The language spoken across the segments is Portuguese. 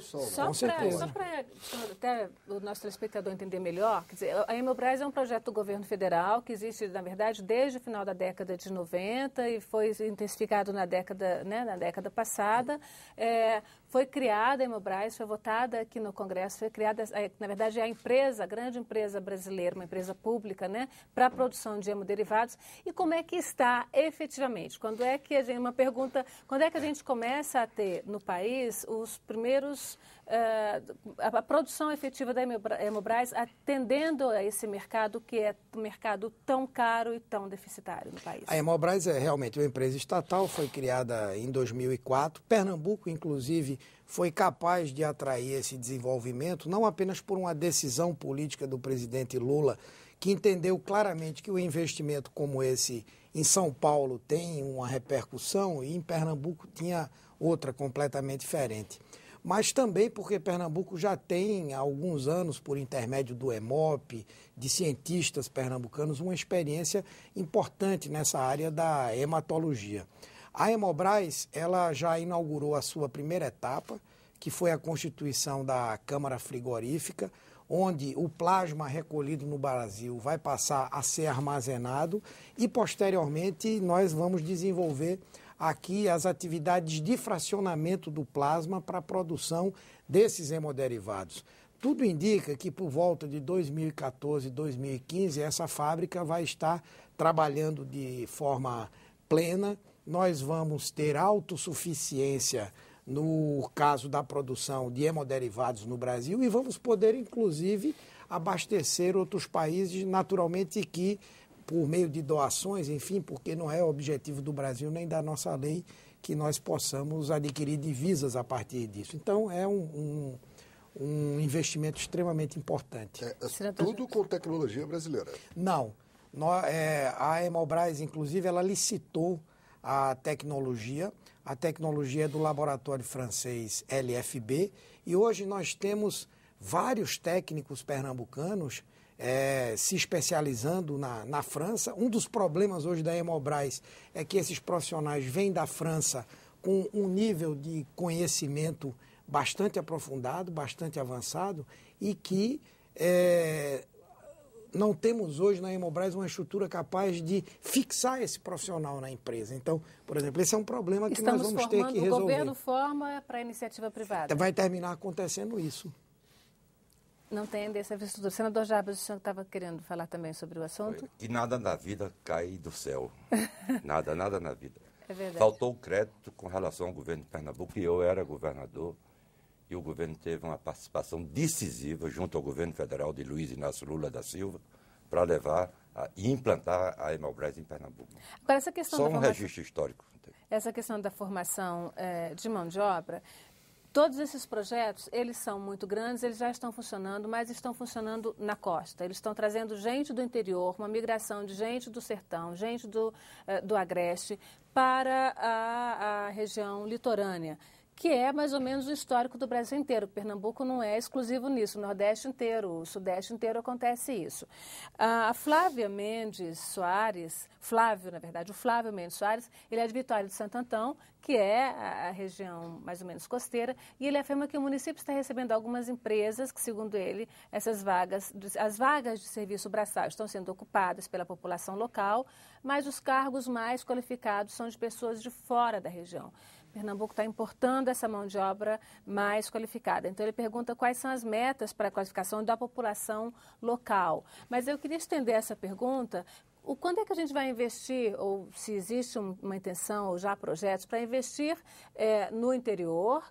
Solução, né? Só para até o nosso telespectador entender melhor, quer dizer, a Hemobras é um projeto do governo federal que existe, na verdade, desde o final da década de 90 e foi intensificado na década passada. Foi criada a Hemobras, foi votada aqui no Congresso, foi criada, na verdade, a grande empresa brasileira, uma empresa pública, né, para a produção de hemoderivados. E como é que está efetivamente? Quando é que a gente começa a ter no país os primeiros, a produção efetiva da Hemobras atendendo a esse mercado que é um mercado tão caro e tão deficitário no país? A Hemobras é realmente uma empresa estatal, foi criada em 2004. Pernambuco, inclusive, foi capaz de atrair esse desenvolvimento, não apenas por uma decisão política do presidente Lula, que entendeu claramente que o investimento como esse em São Paulo tem uma repercussão e em Pernambuco tinha outra completamente diferente. Mas também porque Pernambuco já tem há alguns anos, por intermédio do EMOP, de cientistas pernambucanos, uma experiência importante nessa área da hematologia. A Hemobras, ela já inaugurou a sua primeira etapa, que foi a constituição da Câmara Frigorífica, onde o plasma recolhido no Brasil vai passar a ser armazenado e, posteriormente, nós vamos desenvolver aqui as atividades de fracionamento do plasma para a produção desses hemoderivados. Tudo indica que por volta de 2014, 2015, essa fábrica vai estar trabalhando de forma plena. Nós vamos ter autossuficiência no caso da produção de hemoderivados no Brasil e vamos poder, inclusive, abastecer outros países, naturalmente que por meio de doações, enfim, porque não é o objetivo do Brasil nem da nossa lei que nós possamos adquirir divisas a partir disso. Então, é um investimento extremamente importante. Tudo com tecnologia brasileira? Não. A Hemobras, inclusive, ela licitou a tecnologia é do laboratório francês LFB, e hoje nós temos vários técnicos pernambucanos se especializando na França. Um dos problemas hoje da Hemobras é que esses profissionais vêm da França com um nível de conhecimento bastante aprofundado, bastante avançado, e que não temos hoje na Hemobras uma estrutura capaz de fixar esse profissional na empresa. Então, por exemplo, esse é um problema que nós vamos ter que resolver. O governo forma para a iniciativa privada. Vai terminar acontecendo isso. Não tem dessa infraestrutura. Senador Jarbas, o senhor estava querendo falar também sobre o assunto? Que nada na vida cai do céu. Nada na vida. É verdade. Faltou crédito com relação ao governo de Pernambuco, e eu era governador, e o governo teve uma participação decisiva junto ao governo federal de Luiz Inácio Lula da Silva para levar e implantar a Hemobras em Pernambuco. Agora, essa questão Só um registro histórico. Essa questão da formação de mão de obra, todos esses projetos, eles são muito grandes, eles já estão funcionando, mas estão funcionando na costa. Eles estão trazendo gente do interior, uma migração de gente do sertão, gente do agreste para a região litorânea, que é mais ou menos o histórico do Brasil inteiro. Pernambuco não é exclusivo nisso, o Nordeste inteiro, o Sudeste inteiro acontece isso. A Flávio Mendes Soares, o Flávio Mendes Soares, ele é de Vitória de Santo Antão, que é a região mais ou menos costeira, e ele afirma que o município está recebendo algumas empresas que, segundo ele, as vagas de serviço braçal estão sendo ocupadas pela população local, mas os cargos mais qualificados são de pessoas de fora da região. Pernambuco está importando essa mão de obra mais qualificada. Então, ele pergunta quais são as metas para a qualificação da população local. Mas eu queria estender essa pergunta. Quando é que a gente vai investir, ou se existe uma intenção, ou já projetos, para investir no interior,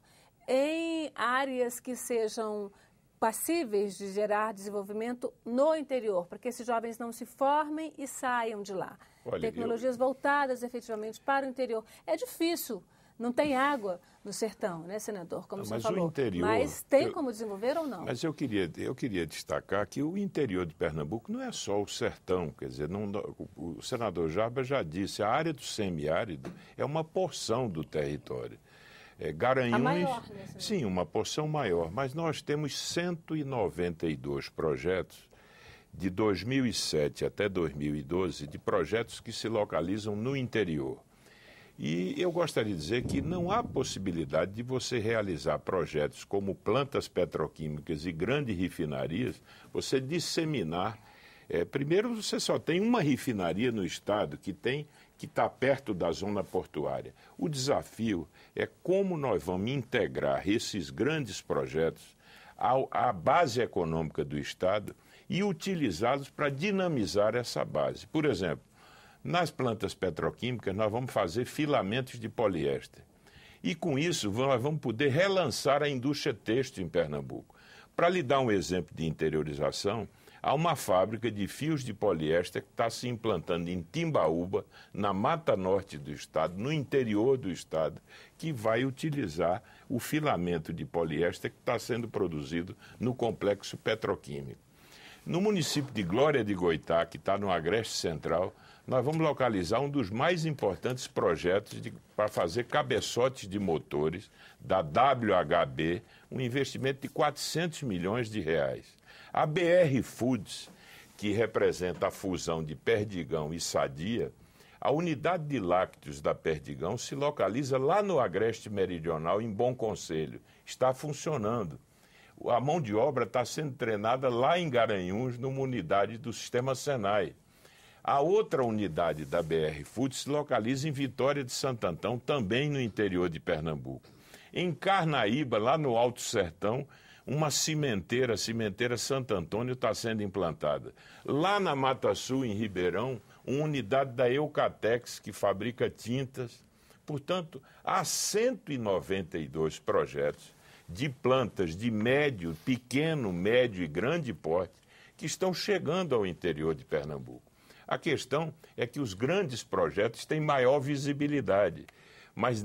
em áreas que sejam passíveis de gerar desenvolvimento no interior, para que esses jovens não se formem e saiam de lá? Tecnologias voltadas efetivamente para o interior. É difícil. Não tem água no sertão, né, senador, como o senhor falou. Interior, mas tem como desenvolver ou não? Mas eu queria destacar que o interior de Pernambuco não é só o sertão, quer dizer, o senador Jarbas já disse, a área do semiárido é uma porção do território. Garanhuns, a maior, né, sim, uma porção maior, mas nós temos 192 projetos de 2007 até 2012, de projetos que se localizam no interior. E eu gostaria de dizer que não há possibilidade de você realizar projetos como plantas petroquímicas e grandes refinarias, você disseminar. Primeiro, você só tem uma refinaria no estado que está perto da zona portuária. O desafio é como nós vamos integrar esses grandes projetos à base econômica do estado e utilizá-los para dinamizar essa base. Por exemplo, nas plantas petroquímicas, nós vamos fazer filamentos de poliéster. E com isso, nós vamos poder relançar a indústria têxtil em Pernambuco. Para lhe dar um exemplo de interiorização, há uma fábrica de fios de poliéster que está se implantando em Timbaúba, na Mata Norte do estado, no interior do estado, que vai utilizar o filamento de poliéster que está sendo produzido no complexo petroquímico. No município de Glória de Goitá, que está no Agreste Central, nós vamos localizar um dos mais importantes projetos para fazer cabeçotes de motores da WHB, um investimento de 400 milhões de reais. A BR Foods, que representa a fusão de Perdigão e Sadia, a unidade de lácteos da Perdigão se localiza lá no Agreste Meridional, em Bom Conselho. Está funcionando. A mão de obra está sendo treinada lá em Garanhuns, numa unidade do Sistema Senai. A outra unidade da BR Foods se localiza em Vitória de Santo Antão, também no interior de Pernambuco. Em Carnaíba, lá no Alto Sertão, uma cimenteira, a cimenteira Santo Antônio, está sendo implantada. Lá na Mata Sul, em Ribeirão, uma unidade da Eucatex, que fabrica tintas. Portanto, há 192 projetos de plantas de médio, pequeno, médio e grande porte que estão chegando ao interior de Pernambuco. A questão é que os grandes projetos têm maior visibilidade, mas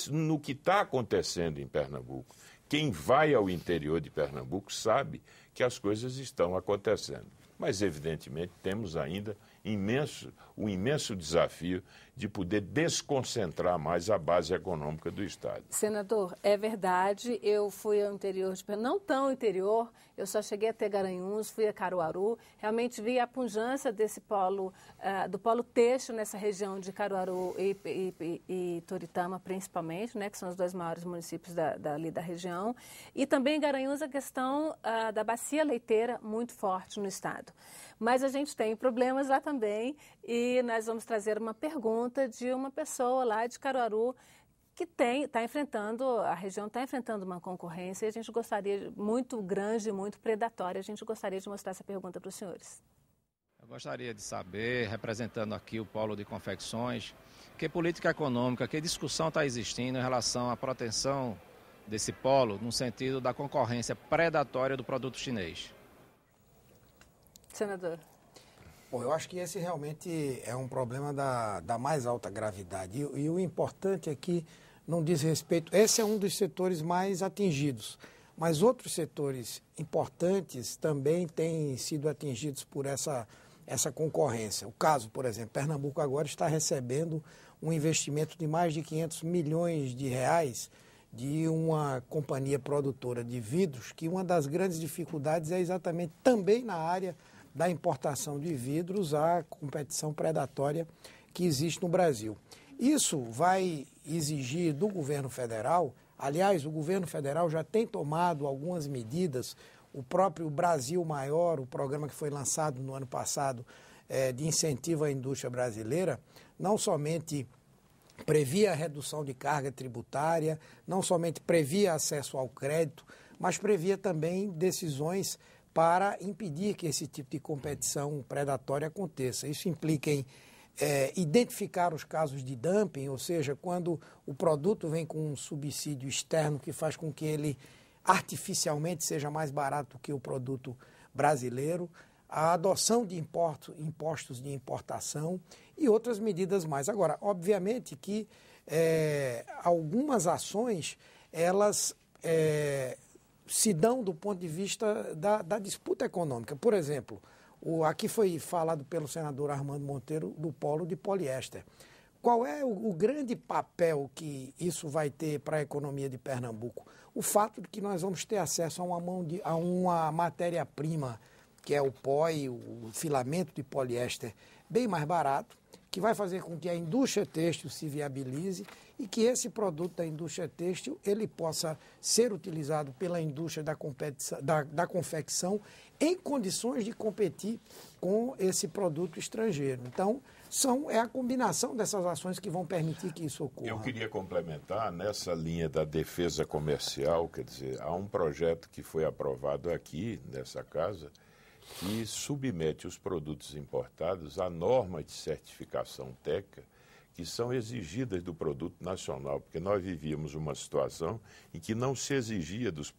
no que está acontecendo em Pernambuco, quem vai ao interior de Pernambuco sabe que as coisas estão acontecendo. Mas, evidentemente, temos ainda um imenso desafio de poder desconcentrar mais a base econômica do Estado. Senador, é verdade, eu fui ao interior de Pernambuco, não tão interior, eu só cheguei até Garanhuns, fui a Caruaru, realmente vi a pujança desse polo, do polo têxtil nessa região de Caruaru e Toritama, principalmente, né, que são os dois maiores municípios ali da região, e também em Garanhuns a questão da bacia leiteira muito forte no estado. Mas a gente tem problemas lá também e nós vamos trazer uma pergunta de uma pessoa lá de Caruaru que a região está enfrentando uma concorrência e a gente gostaria, muito grande, muito predatória, a gente gostaria de mostrar essa pergunta para os senhores. Eu gostaria de saber, representando aqui o Polo de Confecções, que política econômica, que discussão está existindo em relação à proteção desse polo no sentido da concorrência predatória do produto chinês. Senador. Bom, eu acho que esse realmente é um problema da mais alta gravidade. E o importante aqui não diz respeito... Esse é um dos setores mais atingidos, mas outros setores importantes também têm sido atingidos por essa concorrência. O caso, por exemplo, Pernambuco agora está recebendo um investimento de mais de 500 milhões de reais de uma companhia produtora de vidros, que uma das grandes dificuldades é exatamente também na área da importação de vidros, a competição predatória que existe no Brasil. Isso vai exigir do governo federal, aliás, o governo federal já tem tomado algumas medidas, o próprio Brasil Maior, o programa que foi lançado no ano passado de incentivo à indústria brasileira, não somente previa a redução de carga tributária, não somente previa acesso ao crédito, mas previa também decisões para impedir que esse tipo de competição predatória aconteça. Isso implica em identificar os casos de dumping, ou seja, quando o produto vem com um subsídio externo que faz com que ele artificialmente seja mais barato que o produto brasileiro, a adoção de impostos de importação e outras medidas mais. Agora, obviamente que algumas ações, elas se dão do ponto de vista da disputa econômica. Por exemplo, aqui foi falado pelo senador Armando Monteiro do polo de poliéster. Qual é o grande papel que isso vai ter para a economia de Pernambuco? O fato de que nós vamos ter acesso a uma matéria-prima, que é o POI, o filamento de poliéster, bem mais barato, que vai fazer com que a indústria têxtil se viabilize e que esse produto da indústria têxtil ele possa ser utilizado pela indústria da confecção em condições de competir com esse produto estrangeiro. Então, é a combinação dessas ações que vão permitir que isso ocorra. Eu queria complementar nessa linha da defesa comercial, quer dizer, há um projeto que foi aprovado aqui, nessa casa, que submete os produtos importados a normas de certificação técnica que são exigidas do produto nacional, porque nós vivíamos uma situação em que não se exigia dos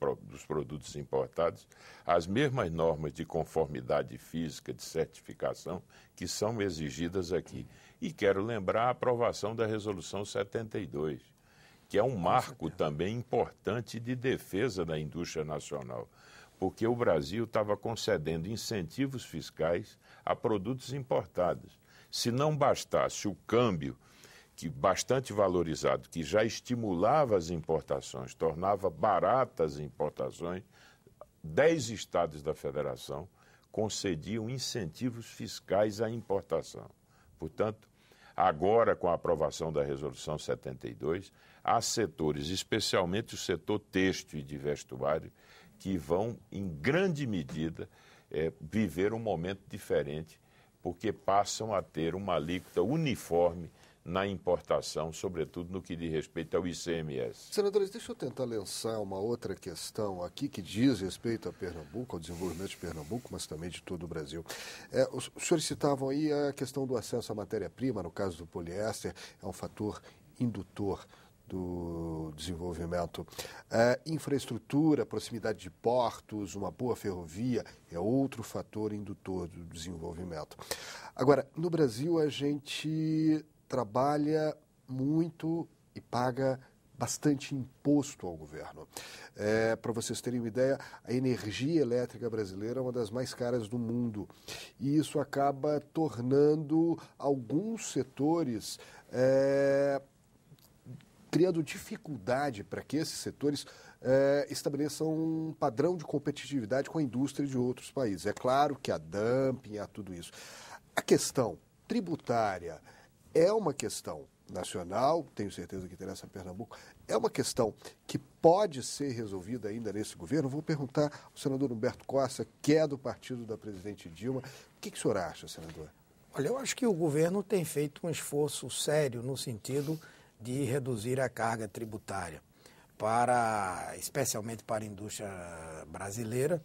produtos importados as mesmas normas de conformidade física, de certificação, que são exigidas aqui. E quero lembrar a aprovação da Resolução 72, que é um marco também importante de defesa da indústria nacional, porque o Brasil estava concedendo incentivos fiscais a produtos importados. Se não bastasse o câmbio, que bastante valorizado, que já estimulava as importações, tornava baratas as importações, 10 estados da federação concediam incentivos fiscais à importação. Portanto, agora, com a aprovação da Resolução 72, há setores, especialmente o setor têxtil e de vestuário, que vão, em grande medida, viver um momento diferente, porque passam a ter uma alíquota uniforme na importação, sobretudo no que diz respeito ao ICMS. Senadores, deixa eu tentar lançar uma outra questão aqui que diz respeito a Pernambuco, ao desenvolvimento de Pernambuco, mas também de todo o Brasil. Os senhores citavam aí a questão do acesso à matéria-prima, no caso do poliéster, é um fator indutor do desenvolvimento. Infraestrutura, proximidade de portos, uma boa ferrovia é outro fator indutor do desenvolvimento. Agora, no Brasil a gente trabalha muito e paga bastante imposto ao governo. Para vocês terem uma ideia, a energia elétrica brasileira é uma das mais caras do mundo. E isso acaba tornando alguns setores criando dificuldade para que esses setores estabeleçam um padrão de competitividade com a indústria de outros países. É claro que há dumping, há tudo isso. A questão tributária é uma questão nacional, tenho certeza que interessa a Pernambuco, é uma questão que pode ser resolvida ainda nesse governo. Vou perguntar ao senador Humberto Costa, que é do partido da presidente Dilma. O que o senhor acha, senador? Olha, eu acho que o governo tem feito um esforço sério no sentido de reduzir a carga tributária, especialmente para a indústria brasileira.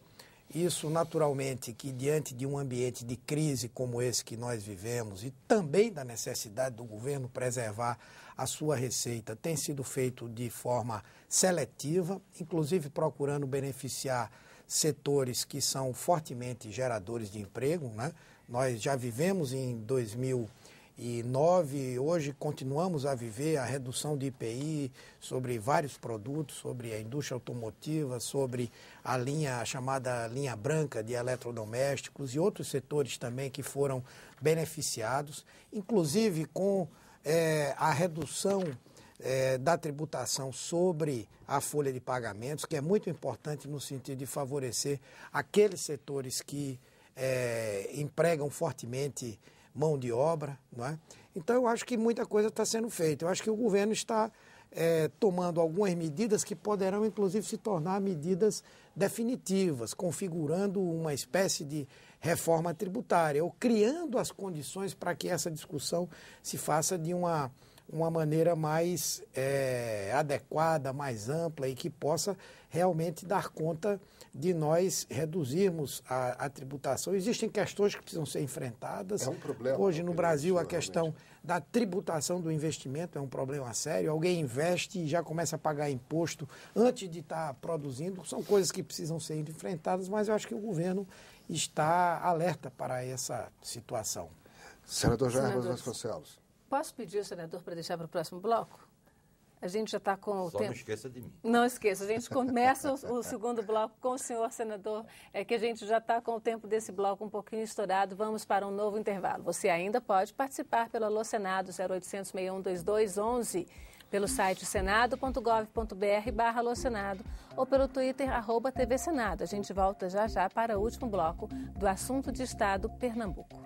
Isso, naturalmente, que diante de um ambiente de crise como esse que nós vivemos e também da necessidade do governo preservar a sua receita, tem sido feito de forma seletiva, inclusive procurando beneficiar setores que são fortemente geradores de emprego, né? Nós já vivemos em 2009, hoje continuamos a viver a redução de IPI sobre vários produtos, sobre a indústria automotiva, sobre a chamada linha branca de eletrodomésticos e outros setores também que foram beneficiados, inclusive com a redução da tributação sobre a folha de pagamentos, que é muito importante no sentido de favorecer aqueles setores que empregam fortemente mão de obra, não é? Então, eu acho que muita coisa está sendo feita. Eu acho que o governo está tomando algumas medidas que poderão, inclusive, se tornar medidas definitivas, configurando uma espécie de reforma tributária, ou criando as condições para que essa discussão se faça de uma maneira mais adequada, mais ampla e que possa realmente dar conta de nós reduzirmos a tributação. Existem questões que precisam ser enfrentadas. É um problema. Hoje, no Brasil, a questão da tributação do investimento é um problema sério. Alguém investe e já começa a pagar imposto antes de estar produzindo. São coisas que precisam ser enfrentadas, mas eu acho que o governo está alerta para essa situação. Senador Jarbas Vasconcelos. Posso pedir ao senador para deixar para o próximo bloco? A gente já está com o tempo. Não esqueça de mim. Não esqueça. A gente começa o segundo bloco com o senhor senador, que a gente já está com o tempo desse bloco um pouquinho estourado. Vamos para um novo intervalo. Você ainda pode participar pelo Alô Senado 0800 612211, pelo site senado.gov.br/Alô Senado ou pelo Twitter @TV Senado. A gente volta já já para o último bloco do Assunto de Estado Pernambuco.